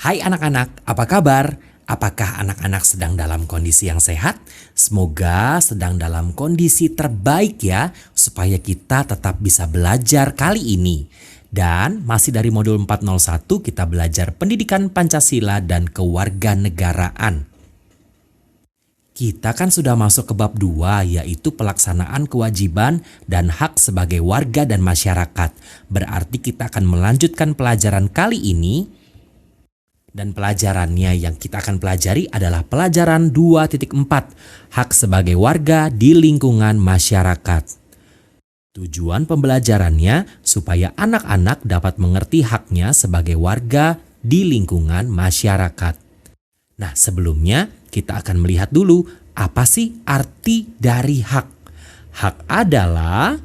Hai anak-anak, apa kabar? Apakah anak-anak sedang dalam kondisi yang sehat? Semoga sedang dalam kondisi terbaik ya, supaya kita tetap bisa belajar kali ini. Dan masih dari modul 401 kita belajar pendidikan Pancasila dan kewarganegaraan. Kita kan sudah masuk ke bab 2, yaitu pelaksanaan kewajiban dan hak sebagai warga dan masyarakat. Berarti kita akan melanjutkan pelajaran kali ini. Dan pelajarannya yang kita akan pelajari adalah pelajaran 2.4, hak sebagai warga di lingkungan masyarakat. Tujuan pembelajarannya supaya anak-anak dapat mengerti haknya sebagai warga di lingkungan masyarakat. Nah, sebelumnya kita akan melihat dulu apa sih arti dari hak. Hak adalah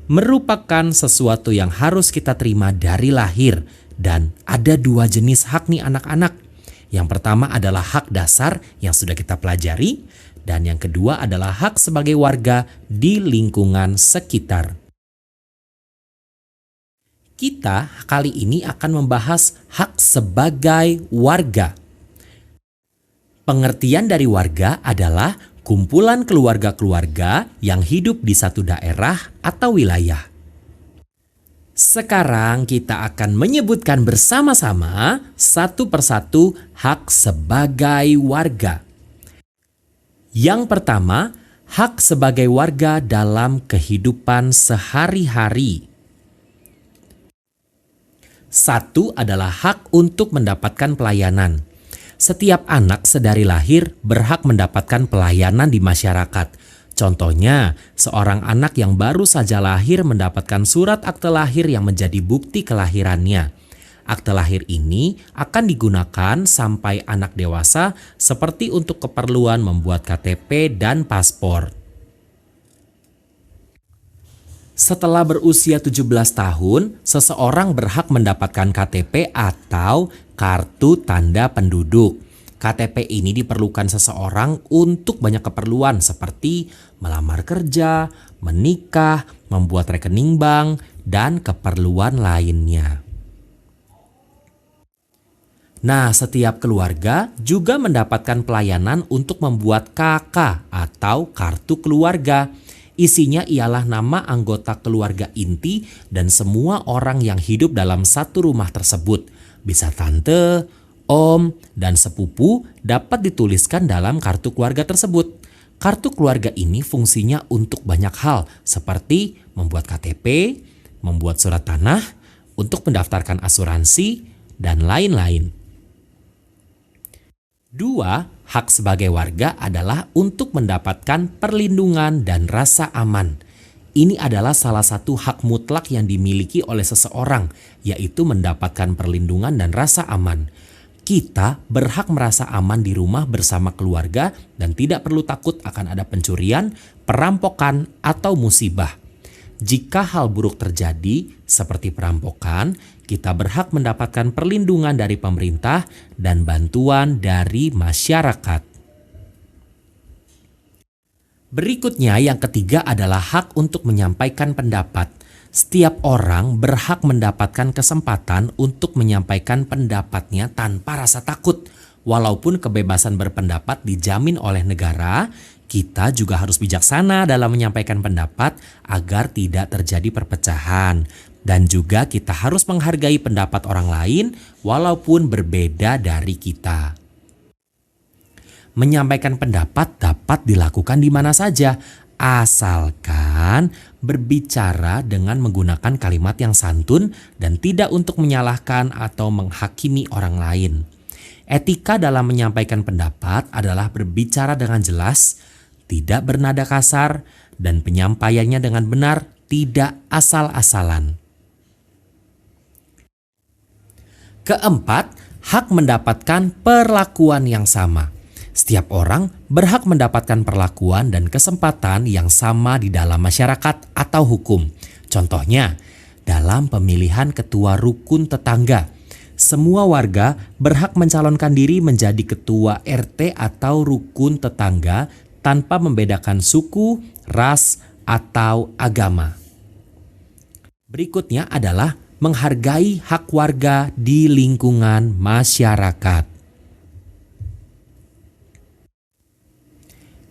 merupakan sesuatu yang harus kita terima dari lahir. Dan ada dua jenis hak nih anak-anak. Yang pertama adalah hak dasar yang sudah kita pelajari. Dan yang kedua adalah hak sebagai warga di lingkungan sekitar. Kita kali ini akan membahas hak sebagai warga. Pengertian dari warga adalah kumpulan keluarga-keluarga yang hidup di satu daerah atau wilayah. Sekarang kita akan menyebutkan bersama-sama satu persatu hak sebagai warga. Yang pertama, hak sebagai warga dalam kehidupan sehari-hari. Satu adalah hak untuk mendapatkan pelayanan. Setiap anak sedari lahir berhak mendapatkan pelayanan di masyarakat. Contohnya, seorang anak yang baru saja lahir mendapatkan surat akte lahir yang menjadi bukti kelahirannya. Akte lahir ini akan digunakan sampai anak dewasa seperti untuk keperluan membuat KTP dan paspor. Setelah berusia 17 tahun, seseorang berhak mendapatkan KTP atau kartu tanda penduduk. KTP ini diperlukan seseorang untuk banyak keperluan seperti melamar kerja, menikah, membuat rekening bank, dan keperluan lainnya. Nah, setiap keluarga juga mendapatkan pelayanan untuk membuat KK atau kartu keluarga. Isinya ialah nama anggota keluarga inti dan semua orang yang hidup dalam satu rumah tersebut. Bisa tante, om, dan sepupu dapat dituliskan dalam kartu keluarga tersebut. Kartu keluarga ini fungsinya untuk banyak hal seperti membuat KTP, membuat surat tanah, untuk mendaftarkan asuransi, dan lain-lain. 2. Hak sebagai warga adalah untuk mendapatkan perlindungan dan rasa aman. Ini adalah salah satu hak mutlak yang dimiliki oleh seseorang, yaitu mendapatkan perlindungan dan rasa aman. Kita berhak merasa aman di rumah bersama keluarga dan tidak perlu takut akan ada pencurian, perampokan, atau musibah. Jika hal buruk terjadi seperti perampokan, kita berhak mendapatkan perlindungan dari pemerintah dan bantuan dari masyarakat. Berikutnya yang ketiga adalah hak untuk menyampaikan pendapat. Setiap orang berhak mendapatkan kesempatan untuk menyampaikan pendapatnya tanpa rasa takut. Walaupun kebebasan berpendapat dijamin oleh negara, kita juga harus bijaksana dalam menyampaikan pendapat agar tidak terjadi perpecahan. Dan juga kita harus menghargai pendapat orang lain walaupun berbeda dari kita. Menyampaikan pendapat dapat dilakukan di mana saja, asalkan berbicara dengan menggunakan kalimat yang santun dan tidak untuk menyalahkan atau menghakimi orang lain. Etika dalam menyampaikan pendapat adalah berbicara dengan jelas, tidak bernada kasar, dan penyampaiannya dengan benar, tidak asal-asalan. Keempat, hak mendapatkan perlakuan yang sama. Setiap orang berhak mendapatkan perlakuan dan kesempatan yang sama di dalam masyarakat atau hukum. Contohnya, dalam pemilihan ketua rukun tetangga, semua warga berhak mencalonkan diri menjadi ketua RT atau rukun tetangga tanpa membedakan suku, ras, atau agama. Berikutnya adalah Menghargai hak warga di lingkungan masyarakat.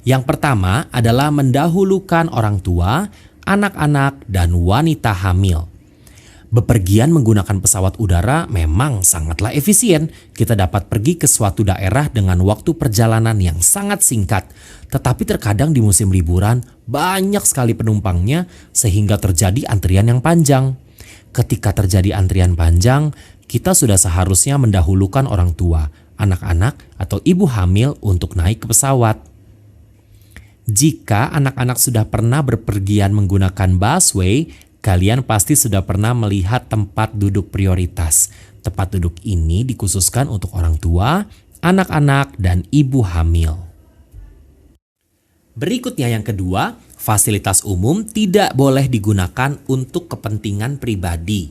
Yang pertama adalah mendahulukan orang tua, anak-anak, dan wanita hamil. Bepergian menggunakan pesawat udara memang sangatlah efisien. Kita dapat pergi ke suatu daerah dengan waktu perjalanan yang sangat singkat. Tetapi terkadang di musim liburan banyak sekali penumpangnya sehingga terjadi antrian yang panjang. Ketika terjadi antrian panjang, kita sudah seharusnya mendahulukan orang tua, anak-anak, atau ibu hamil untuk naik ke pesawat. Jika anak-anak sudah pernah berpergian menggunakan busway, kalian pasti sudah pernah melihat tempat duduk prioritas. Tempat duduk ini dikhususkan untuk orang tua, anak-anak, dan ibu hamil. Berikutnya yang kedua, fasilitas umum tidak boleh digunakan untuk kepentingan pribadi.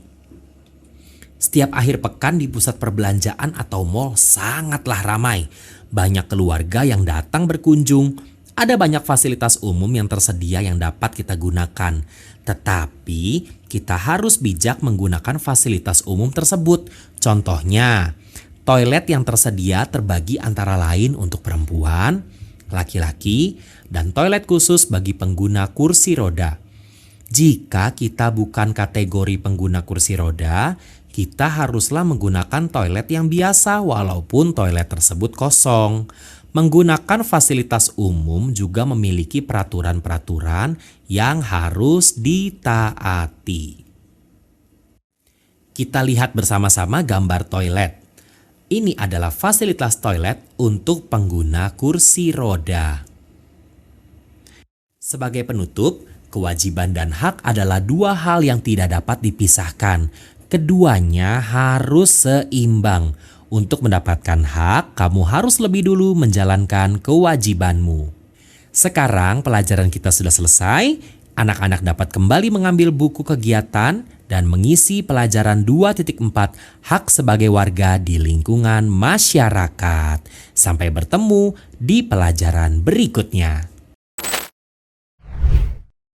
Setiap akhir pekan di pusat perbelanjaan atau mal sangatlah ramai. Banyak keluarga yang datang berkunjung. Ada banyak fasilitas umum yang tersedia yang dapat kita gunakan. Tetapi kita harus bijak menggunakan fasilitas umum tersebut. Contohnya, toilet yang tersedia terbagi antara lain untuk perempuan, laki-laki, dan toilet khusus bagi pengguna kursi roda. Jika kita bukan kategori pengguna kursi roda, kita haruslah menggunakan toilet yang biasa walaupun toilet tersebut kosong. Menggunakan fasilitas umum juga memiliki peraturan-peraturan yang harus ditaati. Kita lihat bersama-sama gambar toilet. Ini adalah fasilitas toilet untuk pengguna kursi roda. Sebagai penutup, kewajiban dan hak adalah dua hal yang tidak dapat dipisahkan. Keduanya harus seimbang. Untuk mendapatkan hak, kamu harus lebih dulu menjalankan kewajibanmu. Sekarang pelajaran kita sudah selesai. Anak-anak dapat kembali mengambil buku kegiatan dan mengisi pelajaran 2.4 hak sebagai warga di lingkungan masyarakat. Sampai bertemu di pelajaran berikutnya.